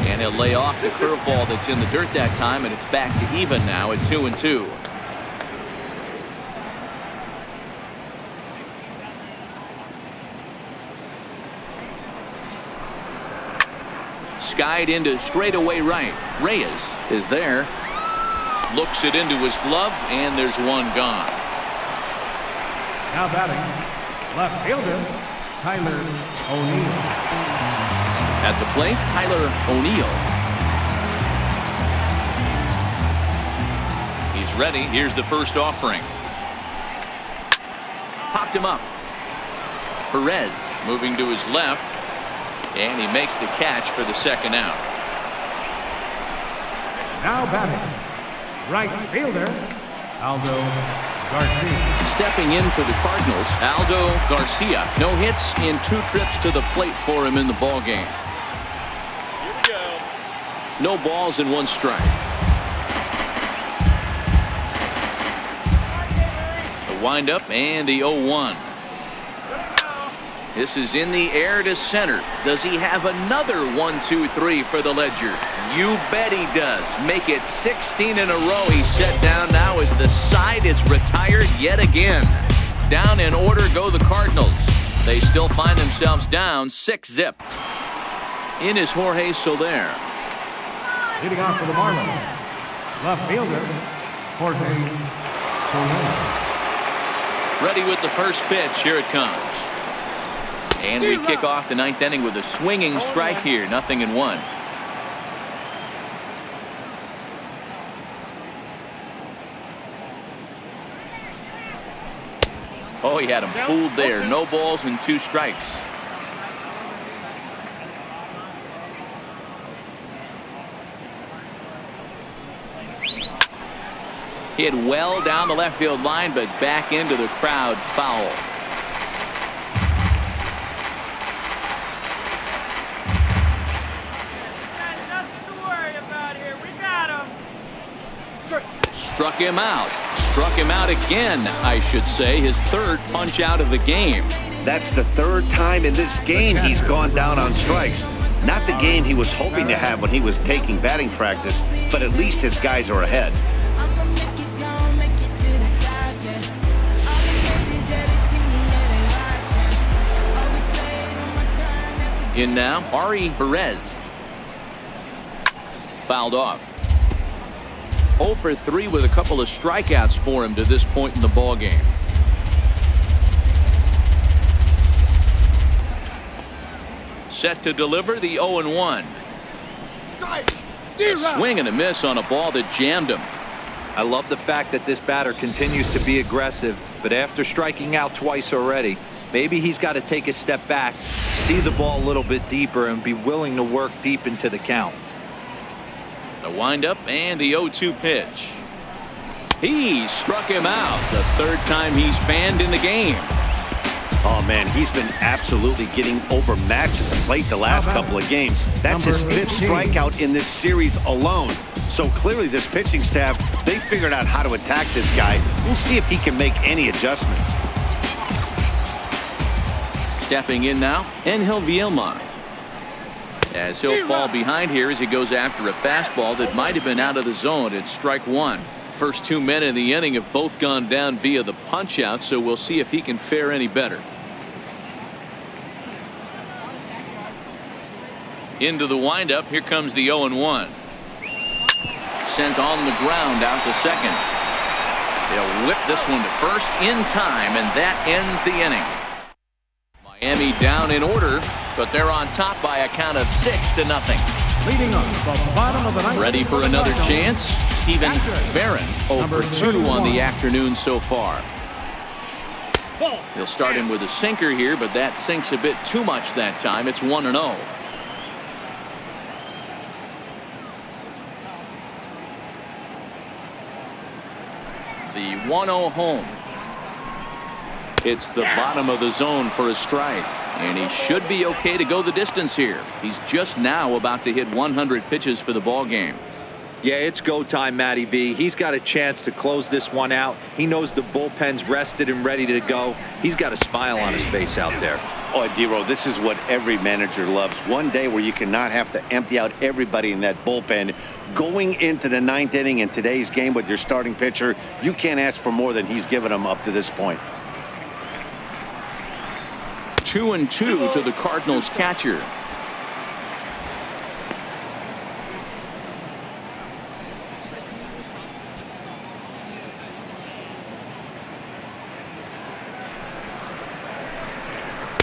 And he'll lay off the curveball that's in the dirt that time, and it's back to even now at 2-2. Skied into straightaway right. Reyes is there. Looks it into his glove, and there's one gone.
Now batting, left fielder, Tyler O'Neill.
At the plate, Tyler O'Neill. He's ready. Here's the first offering. Popped him up. Perez moving to his left. And he makes the catch for the second out.
Now batting, right fielder, Aldo Garcia.
Stepping in for the Cardinals, Aldo Garcia. No hits in 2 trips to the plate for him in the ball game.
Here we go.
No balls and 1 strike. The windup and the 0-1. This is in the air to center. Does he have another 1-2-3 for the Ledger? You bet he does. Make it 16 in a row. He's set down now as the side is retired yet again. Down in order go the Cardinals. They still find themselves down 6-0. In is Jorge Soler.
Leading off for the Marlins, left fielder, Jorge Soler.
Ready with the first pitch. Here it comes. And we kick off the 9th inning with a swinging strike here. 0-1. Oh, he had him fooled there. No balls and 2 strikes. Hit well down the left field line, but back into the crowd. Foul. Struck him out. Struck him out again, I should say. His 3rd punch out of the game.
That's the 3rd time in this game he's gone down on strikes. Not the game he was hoping to have when he was taking batting practice, but at least his guys are ahead.
In now, Ari Perez. Fouled off. 0 for 3 with a couple of strikeouts for him to this point in the ball game. Set to deliver the 0-1. A swing and a miss on a ball that jammed him.
I love the fact that this batter continues to be aggressive, but after striking out twice already, maybe he's got to take a step back, see the ball a little bit deeper, and be willing to work deep into the count.
The windup and the 0-2 pitch. He struck him out. The 3rd time he's fanned in the game.
Oh, man, he's been absolutely getting overmatched at the plate the last couple of games. That's his 5th strikeout in this series alone. So clearly this pitching staff, they figured out how to attack this guy. We'll see if he can make any adjustments.
Stepping in now, Angel Vielma. As he'll fall behind here as he goes after a fastball that might have been out of the zone. It's strike 1. First 2 men in the inning have both gone down via the punch out, so we'll see if he can fare any better. Into the windup. Here comes the 0-1. Sent on the ground out to second. They'll whip this one to first in time, and that ends the inning. Miami down in order, but they're on top by a count of 6-0.
Leading up the bottom of the ninth.
Ready for another chance? Steven Barron, 0 for 2 on the afternoon so far. He'll start him with a sinker here, but that sinks a bit too much that time. It's 1-0. The 1-0 home. It's the bottom of the zone for a strike, and he should be okay to go the distance here. He's just now about to hit 100 pitches for the ball game.
Yeah, it's go time, Matty V. He's got a chance to close this one out. He knows the bullpen's rested and ready to go. He's got a smile on his face out there.
Oh, D-Row, this is what every manager loves. One day where you cannot have to empty out everybody in that bullpen. Going into the 9th inning in today's game with your starting pitcher, you can't ask for more than he's given them up to this point.
2-2 to the Cardinals catcher.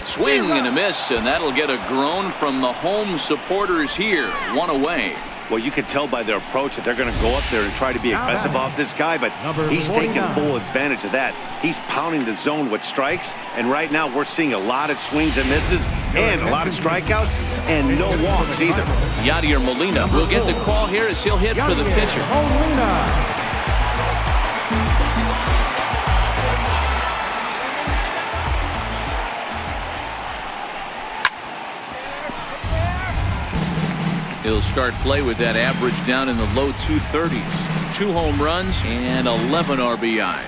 Swing and a miss, and that'll get a groan from the home supporters here. 1 away.
Well, you can tell by their approach that they're going to go up there and try to be aggressive off this guy, but he's taking full advantage of that. He's pounding the zone with strikes, and right now we're seeing a lot of swings and misses and a lot of strikeouts and no walks either.
Yadier Molina will get the call here as he'll hit for the pitcher. He'll start play with that average down in the low 230s. 2 home runs and 11 RBIs.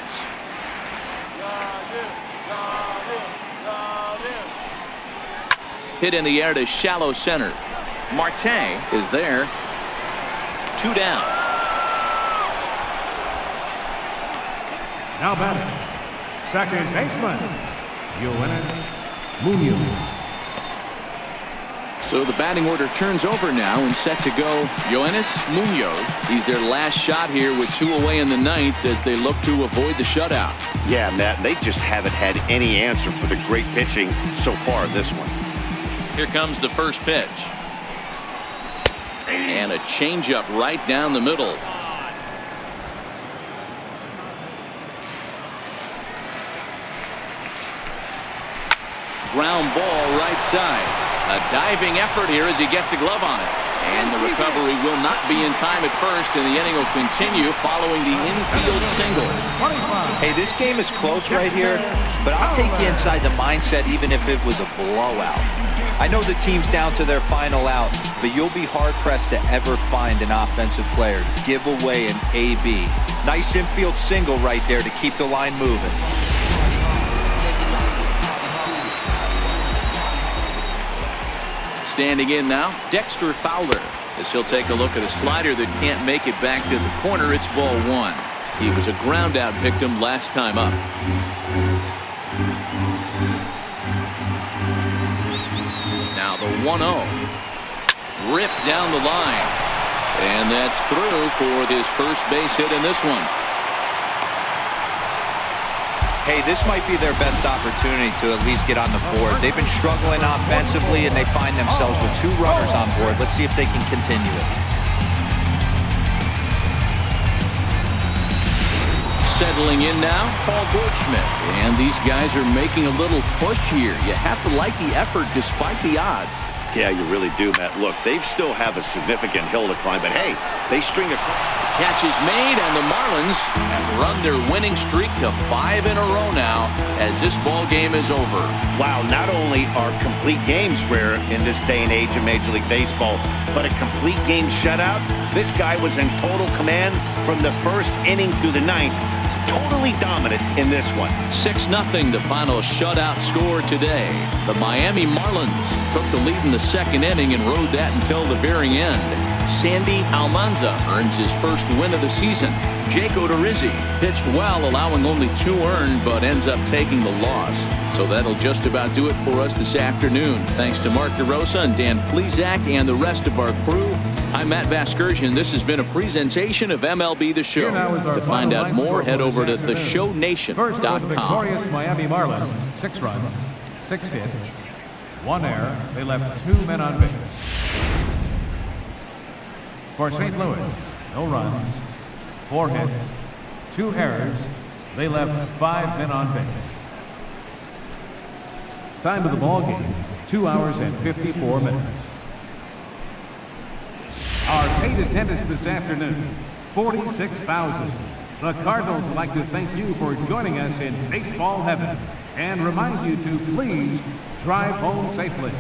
Hit in the air to shallow center. Marte is there. 2 down.
Now batting, second baseman, Munoz.
So the batting order turns over now and set to go. Yoenis Munoz. He's their last shot here with 2 away in the 9th as they look to avoid the shutout.
Yeah, Matt, they just haven't had any answer for the great pitching so far in this one.
Here comes the first pitch. And a changeup right down the middle. Ground ball right side. A diving effort here as he gets a glove on it. And the recovery will not be in time at first, and the inning will continue following the infield single.
Hey, this game is close right here, but I'll take you inside the mindset even if it was a blowout. I know the team's down to their final out, but you'll be hard-pressed to ever find an offensive player to give away an AB. Nice infield single right there to keep the line moving.
Standing in now, Dexter Fowler, as he'll take a look at a slider that can't make it back to the corner. It's ball 1. He was a ground out victim last time up. Now the 1-0. Ripped down the line. And that's through for this first base hit in this one.
Hey, this might be their best opportunity to at least get on the board. They've been struggling offensively, and they find themselves with 2 runners on board. Let's see if they can continue it.
Settling in now, Paul Goldschmidt. And these guys are making a little push here. You have to like the effort despite the odds.
Yeah, you really do, Matt. Look, they still have a significant hill to climb, but hey, they string a
catch is made, and the Marlins have run their winning streak to 5 in a row now as this ball game is over.
Wow, not only are complete games rare in this day and age of Major League Baseball, but a complete game shutout. This guy was in total command from the first inning through the 9th. Totally dominant in this one.
6-0 the final shutout score today. The Miami Marlins took the lead in the 2nd inning and rode that until the very end. Sandy Almanza earns his first win of the season. Jake Odorizzi pitched well, allowing only 2 earned, but ends up taking the loss. So that'll just about do it for us this afternoon. Thanks to Mark DeRosa and Dan Plesac and the rest of our crew. I'm Matt Vasgersian. This has been a presentation of MLB The Show. To find out more, head over to
First, the
theshownation.com.
victorious Miami Marlins, 6 runs, 6 hits, 1 error. They left 2 men on base. For St. Louis, no runs, 4 hits, 2 errors. They left 5 men on base. Time of the ball game, 2 hours and 54 minutes. Our paid attendance this afternoon, 46,000. The Cardinals would like to thank you for joining us in baseball heaven and remind you to please drive home safely.